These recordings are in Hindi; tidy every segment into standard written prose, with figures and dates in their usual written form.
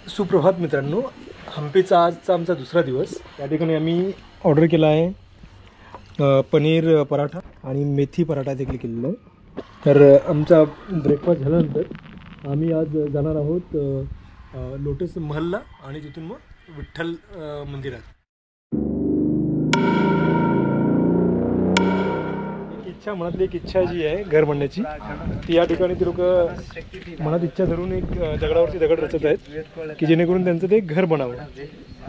सुप्रभात मित्रांनो, हम्पीचा आजचा आमचा दुसरा दिवस। या ठिकाणी आम्ही ऑर्डर केला आहे पनीर पराठा आणि मेथी पराठा देखील केलेला आहे। तर आमचा ब्रेकफास्ट झाल्यानंतर आम्ही आज जाणार आहोत लोटस महलला आणि तिथून मग विठ्ठल मंदिरात। मनातली एक इच्छा जी आहे घर बांधण्याची, ती या ठिकाणी ती लोक मनात इच्छा धरून एक दगडावरती दगड रचत आहेत की जेणेकरून त्यांचं ते घर बनावं।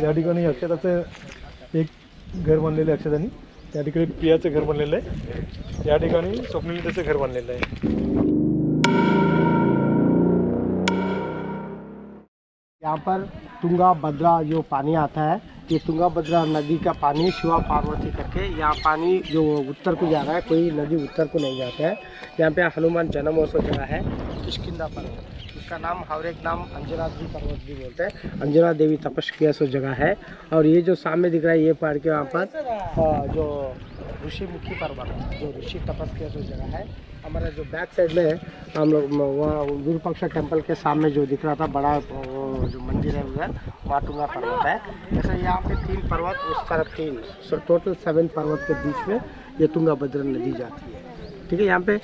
या ठिकाणी अक्षताचं एक घर बांधलेलं आहे अक्षतांनी, त्या ठिकाणी प्रियाचं घर बांधलेलं आहे, त्या ठिकाणी स्वप्नील त्याचं घर बांधलेलं आहे। यहाँ पर तुंगा भद्रा जो पानी आता है, ये तुंगा भद्रा नदी का पानी शिवा पार्वती करके यहाँ पानी जो उत्तर को जा रहा है, कोई नदी उत्तर को नहीं जाता है। यहाँ पे हनुमान जन्मोत्सव जगह है किष्किंधा पर्वत, उसका नाम हर एक नाम अंजना जी पर्वत भी बोलते हैं। अंजना देवी तपस किया सो जगह है। और ये जो सामने दिख रहा है ये पहाड़ के वहाँ पर जो ऋषिमुखी पर्वत जो ऋषि तपस किया सो जगह है। हमारा जो बैक साइड में है हम लोग वहाँ विरूपाक्ष टेम्पल के सामने जो दिख रहा था बड़ा जो मंदिर है उधर वहाँ तुंगा पर्वत है। जैसे यहाँ पे 3 पर्वत उस तरफ 3, सो टोटल 7 पर्वत के बीच में ये तुंगा भद्रा नदी जाती है। ठीक है, यहाँ पे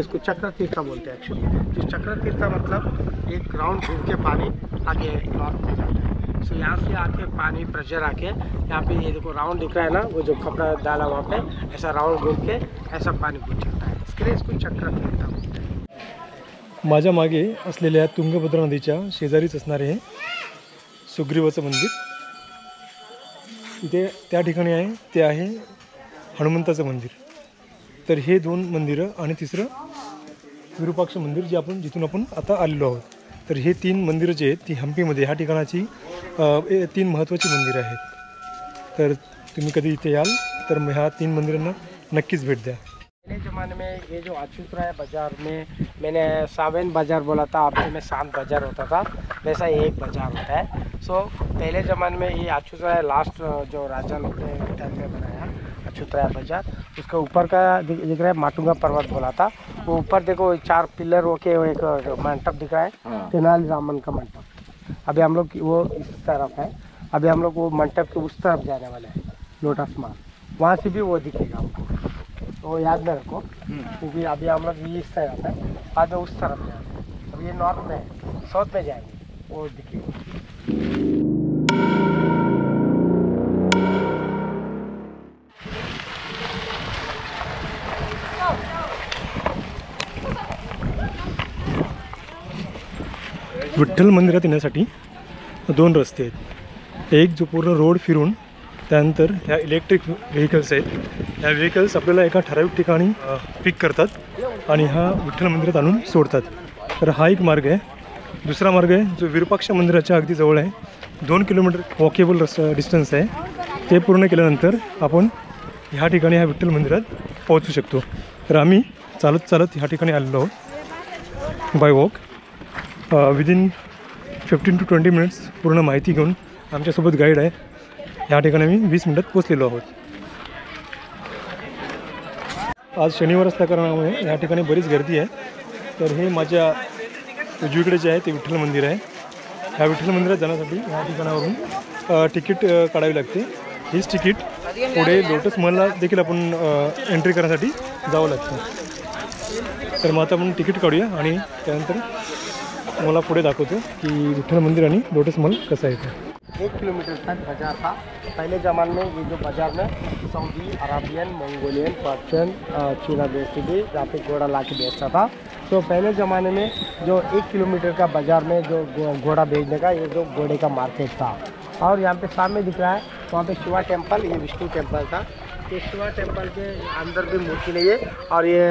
इसको चक्र तीर्थ बोलते हैं एक्चुअली। तो चक्र तीर्थ मतलब एक राउंड घूम के पानी आगे नॉर्थ में जाता है। सो यहाँ से आके पानी प्रेशर आके यहाँ पे ये देखो राउंड दिख रहा है ना, वो जो कपड़ा डाला वहाँ पे ऐसा राउंड घूम के ऐसा पानी पूछ चलता है, इसके लिए इसको चक्र तीर्थ बोलते हैं। माझ्या मागे असलेल्या तुंगभद्रा नदीच्या शेजारीच असणारे हे सुग्रीवाचं मंदिर, इथे त्या ठिकाणी आहे ते आहे हनुमंताचं मंदिर। तर हे 2 मंदिरं आणि तिसरं विरूपाक्ष मंदिर जे जिथून आपण आता आलेलो आहोत। तर हे 3 मंदिरं जे आहेत ती हम्पीमध्ये ह्या ठिकाणाची 3 महत्त्वाची मंदिरं आहेत। तर तुम्ही कधी इथे याल तर ह्या 3 मंदिरांना नक्कीच भेट द्या। पहले ज़माने में ये जो अछूतराय बाज़ार में मैंने सावेन बाज़ार बोला था, अब में शांत बाज़ार होता था, वैसा एक बाज़ार होता है। सो पहले ज़माने में ये अछूतराय लास्ट जो राजा लोग ने टाइम में बनाया अछूतराय बाज़ार, उसका ऊपर का दिख रहा है माटुंगा पर्वत बोला था। वो ऊपर देखो 4 पिलर होके एक मंडप दिख रहा है, तेनाली रामन का मंडप। अभी हम लोग वो इस तरफ है, अभी हम लोग वो मंडप के उस तरफ जाने वाले हैं लोटस महल, वहाँ से भी वो दिखेगा आपको, तो याद में रखो क्योंकि अभी हम लोग ये इस तरफ है, बाद में उस तरफ जाएंगे। अब ये नॉर्थ में है, साउथ में जाएंगे वो दिखेगा। विठ्ठल मंदिरात येण्यासाठी 2 रस्ते आहेत। एक जो पूर्ण रोड फिरून त्यानंतर ह्या इलेक्ट्रिक व्हेकल्स आहेत, ह्या व्हेकल्स आपल्याला एका ठराविक ठिकाणी पिक करतात आणि हा विठ्ठल मंदिरात आणून सोडतात। तर हा एक मार्ग आहे। दुसरा मार्ग आहे जो विरूपाक्ष मंदिराच्या अगदी जवळ आहे, 2 किलोमीटर वॉकेबल डिस्टन्स आहे। ते पूर्ण केल्यानंतर आपण ह्या ठिकाणी ह्या विठ्ठल मंदिरात पोहोचू शकतो। तर आम्ही चालत चालत ह्या ठिकाणी आलेलो आहोत bye walk. Within 15 to 20 minutes पूर्ण माहिती घेऊन आमच्यासोबत गाईड आहे। ह्या ठिकाणी आम्ही 20 मिनिटात पोचलेलो आहोत। आज शनिवार असल्या कारणामुळे ह्या ठिकाणी बरीच गर्दी आहे। तर हे माझ्या उजवीकडे जे आहे ते विठ्ठल मंदिर आहे। ह्या विठ्ठल मंदिरात जाण्यासाठी ह्या ठिकाणावरून तिकीट काढावी लागते। हीच तिकीट पुढे लोटस महलला देखील आपण एंट्री करण्यासाठी जावं लागतं। तर मग आता आपण तिकीट काढूया आणि त्यानंतर मला पुढे दाखवतो की विठ्ठल मंदिर आणि लोटस महल कसं आहे ते। 1 किलोमीटर तक बाज़ार था। पहले ज़माने में ये जो बाज़ार में सऊदी अरबियन मंगोलियन पर्शियन चीना बेचती थी, जहाँ पे घोड़ा ला के बेचता था। तो पहले ज़माने में जो 1 किलोमीटर का बाज़ार में जो घोड़ा बेचने का ये जो घोड़े का मार्केट था। और यहाँ पे सामने दिख रहा है वहाँ पे शिवा टेम्पल, ये विष्णु टेम्पल था। ये शिवा टेम्पल के अंदर भी मूर्ति नहीं है और ये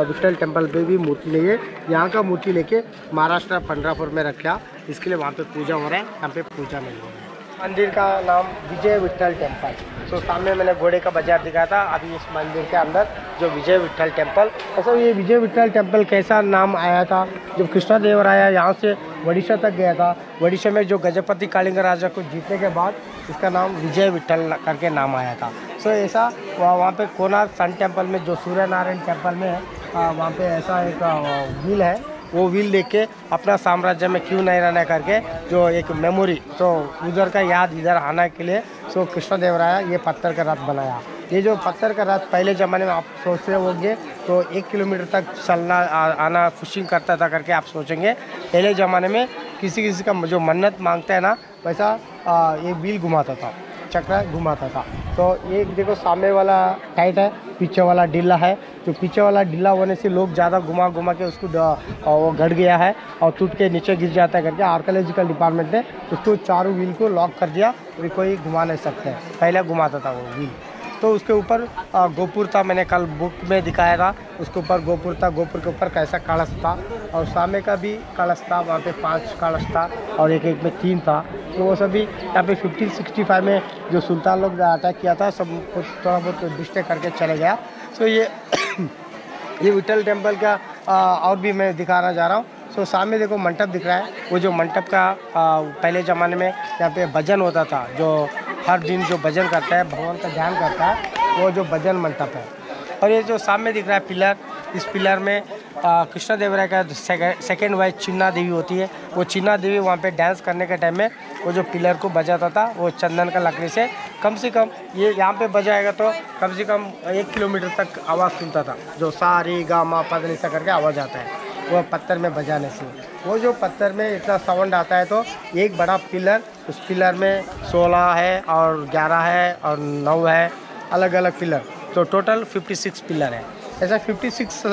विठ्ठल टेम्पल पे भी मूर्ति नहीं है। यहाँ का मूर्ति लेके महाराष्ट्र पंढरपुर में रखा, इसके लिए वहाँ पे पूजा हो रहा है, यहाँ पे पूजा नहीं हो रहा है। मंदिर का नाम विजय विठ्ठल टेम्पल। तो सामने मैंने घोड़े का बाजार दिखाया था, अभी इस मंदिर के अंदर जो विजय विठ्ठल टेम्पल। ऐसा ये विजय विठ्ठल टेम्पल कैसा नाम आया था, जब कृष्णदेवराय यहाँ से ओडिशा तक गया था, ओडिशा में जो गजपति कालिंग राजा को जीतने के बाद इसका नाम विजय विठ्ठल करके नाम आया था। सो ऐसा वहाँ पे कोणार्क सन टेम्पल में जो सूर्य नारायण टेम्पल में है वहाँ पे ऐसा एक व्हील है वो व्हील देख के अपना साम्राज्य में क्यों नहीं रहना करके जो एक मेमोरी तो उधर का याद इधर आने के लिए सो कृष्णदेवराय ये पत्थर का रथ बनाया। ये जो पत्थर का रथ पहले ज़माने में आप सोच रहे होंगे तो 1 किलोमीटर तक चलना आना पुशिंग करता था करके आप सोचेंगे। पहले ज़माने में किसी का जो मन्नत मांगता है ना वैसा ये व्हील घुमाता था, चक्र घुमाता था। तो एक देखो सामने वाला टाइट है, पीछे वाला ढीला है। तो पीछे वाला ढीला होने से लोग ज़्यादा घुमा घुमा के उसको वो गड़ गया है और टूट के नीचे गिर जाता है करके आर्कियोलॉजिकल डिपार्टमेंट ने उसको चारों व्हील को लॉक कर दिया, अभी कोई घुमा नहीं सकते। पहले घुमाता था वो व्हील। तो उसके ऊपर गोपुर था, मैंने कल बुक में दिखाया था, उसके ऊपर गोपुर था। गोपुर के ऊपर कैसा कलश था और सामने का भी कलश था, वहाँ पे 5 कलश था और एक में 3 था। तो वो सभी यहाँ पे 1565 में जो सुल्तान लोग अटैक किया था सब कुछ थोड़ा बहुत डिस्ट्रैक्ट करके चले गया। तो ये विठल टेम्पल का और भी मैं दिखाना जा रहा हूँ। तो सामने देखो मंडप दिख रहा है, वो जो मंडप का पहले ज़माने में यहाँ पे भजन होता था, जो हर दिन जो भजन करता है भगवान का ध्यान करता है वो जो भजन मंडप है। और ये जो सामने दिख रहा है पिलर, इस पिलर में कृष्णदेवराय का सेकेंड वाइफ चिन्ना देवी होती है। वो चिन्ना देवी वहाँ पे डांस करने के टाइम में वो जो पिलर को बजाता था वो चंदन का लकड़ी से कम ये यहाँ पे बजाएगा तो कम से कम 1 किलोमीटर तक आवाज़ सुनता था, जो सा रे गा मा पा धा सा करके आवाज़ आता है वो पत्थर में बजाने से। वो जो पत्थर में इतना साउंड आता है तो एक बड़ा पिलर, उस पिलर में 16 है और 11 है और 9 है, अलग अलग पिलर। तो टोटल 56 पिलर है। ऐसा 56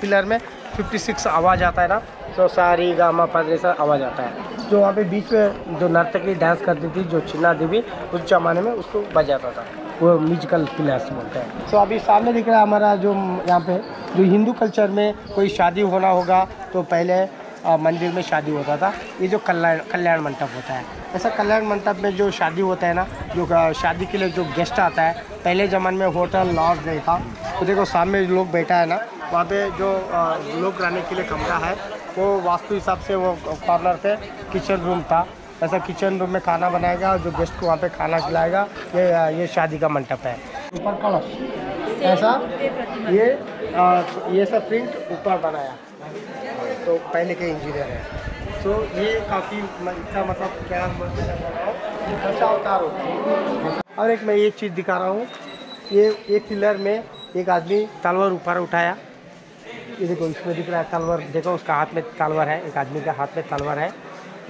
पिलर में 56 आवाज़ आता है ना, तो सारी गामा पा सा आवाज़ आता है। जो वहाँ पे बीच में जो नर्तकी डांस करती थी जो चिन्ना देवी, उस जमाने में उसको बजाता था, वो म्यूजिकल पिलर्स बोलते हैं। तो अभी सामने दिख रहा है हमारा जो यहाँ पे जो हिंदू कल्चर में कोई शादी होना होगा तो पहले मंदिर में शादी होता था। ये जो कल्याण मंडप होता है, ऐसा कल्याण मंडप में जो शादी होता है ना, जो शादी के लिए जो गेस्ट आता है, पहले ज़माने में होटल लॉज नहीं था। तो देखो सामने लोग बैठा है ना, वहाँ पे जो लोग रहने के लिए कमरा है वो वास्तु हिसाब से वो कॉर्नर पे किचन रूम था। ऐसा किचन रूम में खाना बनाएगा, जो गेस्ट को वहाँ पे खाना खिलाएगा। ये शादी का मंडप है। ऊपर कलश ऐसा ये सब प्रिंट ऊपर बनाया तो पहले के इंजीनियर है। तो ये काफ़ी इसका मतलब क्या खर्चा उतार होता। और एक मैं ये चीज़ दिखा रहा हूँ, ये एक पिलर में एक आदमी तलवार ऊपर उठाया। ये देखो इसमें दिख रहा है तलवार, देखो उसका हाथ में तलवार है, एक आदमी के हाथ में तलवार है।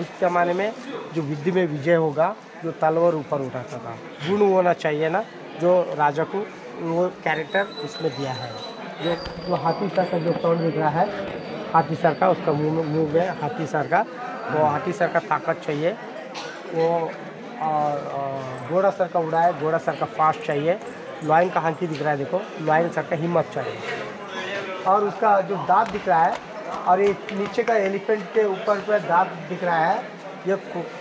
उस जमाने में जो युद्ध में विजय होगा जो तलवार ऊपर उठाता था, गुण होना चाहिए ना जो राजा को, वो कैरेक्टर इसमें दिया है। जो हाथी सर का जो साउंड दिख रहा है, हाथी सर का, उसका मुँह में हाथी सर का, वो हाथी सर का ताकत चाहिए। वो घोड़ा सर का उड़ा है, घोड़ा सर का फास्ट चाहिए। लाइन का हाथी दिख रहा है, देखो लाइन सर का हिम्मत चाहिए। और उसका जो दांत दिख रहा है और ये नीचे का एलिफेंट के ऊपर पे दांत दिख रहा है, ये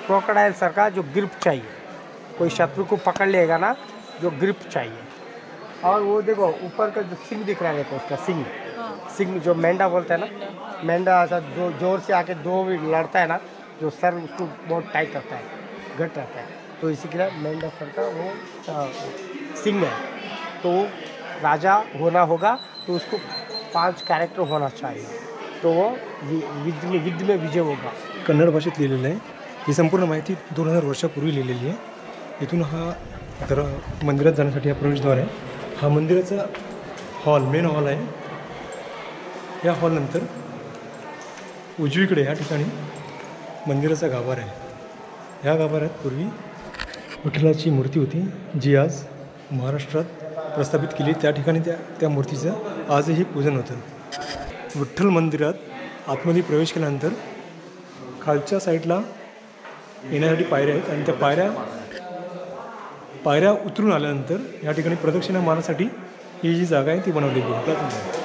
क्रोकोडाइल सर का जो ग्रिप चाहिए। कोई शत्रु को पकड़ लेगा ना, जो ग्रिप चाहिए। और वो देखो ऊपर का जो सिंग दिख रहा है, देखो उसका सिंग जो मेंढा बोलते हैं ना, मेंढा ऐसा जो जोर से आके दो भी लड़ता है ना, जो सर उसको बहुत टाइट रहता है, घट रहता है। तो इसी के लिए मेंढा सर का वो सिंग है। तो राजा होना होगा तो उसको 5 कैरेक्टर होना चाहिए, तो वो युद्ध में विजय होगा। कन्नड भाषेत लिहिलेलं आहे। ही संपूर्ण माहिती 2000 वर्षापूर्वी लिहिलेली आहे। इथून हा मंदिरात जाण्यासाठी हा प्रवेशद्वार आहे। हा मंदिराचा हॉल, मेन हॉल आहे। या हॉलनंतर उजवीकडे या ठिकाणी मंदिराचा गाभारा आहे। या गाभाऱ्यात पूर्वी विठ्ठलाची मूर्ती होती, जी आज महाराष्ट्रात प्रस्थापित केली। त्या ठिकाणी त्या मूर्तीचं आजही पूजन होतं। विठ्ठल मंदिरात आतमध्ये प्रवेश केल्यानंतर खालच्या साईडला येण्यासाठी पायऱ्या आहेत आणि त्या पायऱ्या उतरून आल्यानंतर या ठिकाणी प्रदक्षिणा मारण्यासाठी ही जी जागा आहे ती बनवलेली आहे।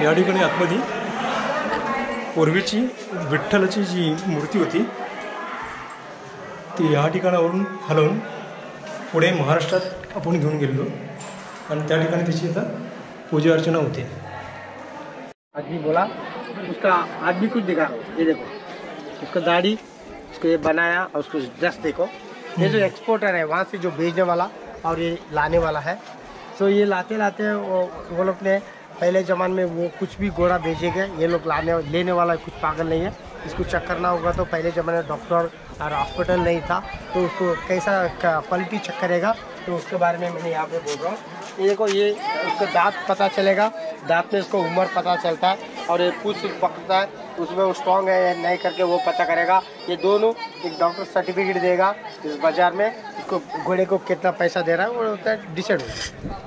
या ठिकाणी आतमध्ये पूर्वीची विठ्ठलाची जी मूर्ती होती ती या ठिकाणावरून हलवून पुढे महाराष्ट्रात आपण घेऊन गेलेलो आणि त्या ठिकाणी त्याची आता पूजा अर्चना होती है। आदमी बोला उसका आदमी कुछ दिखा रहा हूँ, ये देखो उसका दाढ़ी, उसको ये बनाया और उसको जस्ट देखो, ये जो एक्सपोर्टर है वहाँ से जो भेजने वाला और ये लाने वाला है। तो ये लाते लाते वो लोग ने पहले ज़माने में वो कुछ भी घोड़ा भेजेंगे, ये लोग लेने वाला कुछ पागल नहीं है। इसको चेक करना होगा तो पहले ज़माने में डॉक्टर और हॉस्पिटल नहीं था, तो उसको कैसा क्वालिटी चेक करेगा, तो उसके बारे में मैंने यहाँ पे बोल रहा हूँ। ये देखो, ये उसका दांत पता चलेगा, दांत में उसको उम्र पता चलता है, और ये पूछ पकड़ता है उसमें वो स्ट्रॉन्ग है या नहीं करके वो पता करेगा। ये दोनों एक डॉक्टर सर्टिफिकेट देगा इस बाज़ार में, इसको घोड़े को कितना पैसा दे रहा है वो होता है डिसाइड होगा।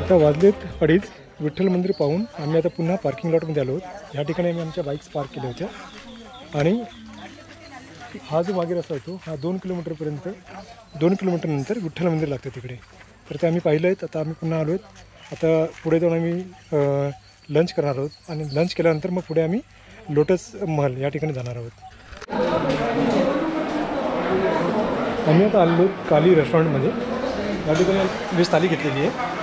आता वाजलेत 2:30. विठ्ठल मंदिर पाहून आम्ही आता पुन्हा पार्किंग लॉटमध्ये आलो आहोत। या ठिकाणी आम्ही आमच्या बाईक्स पार्क केल्या होत्या आणि हा जो मागे रस्ता आहे तो हा 2 किलोमीटरपर्यंत 2 किलोमीटर नंतर विठ्ठल मंदिर लागतं तिकडे। तर ते आम्ही पाहिलं आहे। आता आम्ही पुन्हा आलो आहेत। आता पुढे जाऊन आम्ही लंच करणार आहोत आणि लंच केल्यानंतर मग पुढे आम्ही लोटस महल या ठिकाणी जाणार आहोत। आम्ही आता आलो काली रेस्टॉरंटमध्ये। या ठिकाणी 20 थाली घेतलेली आहे।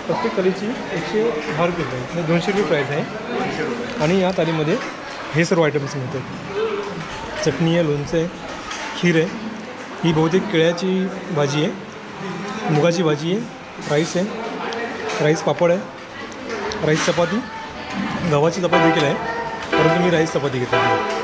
प्रत्येक थालीची 110 रुपये आहे म्हणजे 200 रुपये प्राईस आहे। आणि या थालीमध्ये हे सर्व आयटम्स मिळतात। चटणी आहे, लोणचं आहे, खीर आहे, ही बहुतेक केळ्याची भाजी आहे, मुगाची भाजी आहे, राईस आहे, राईस पापड आहे, राईस चपाती, गव्हाची चपाती देखील आहे, परंतु मी राईस चपाती घेतली आहे।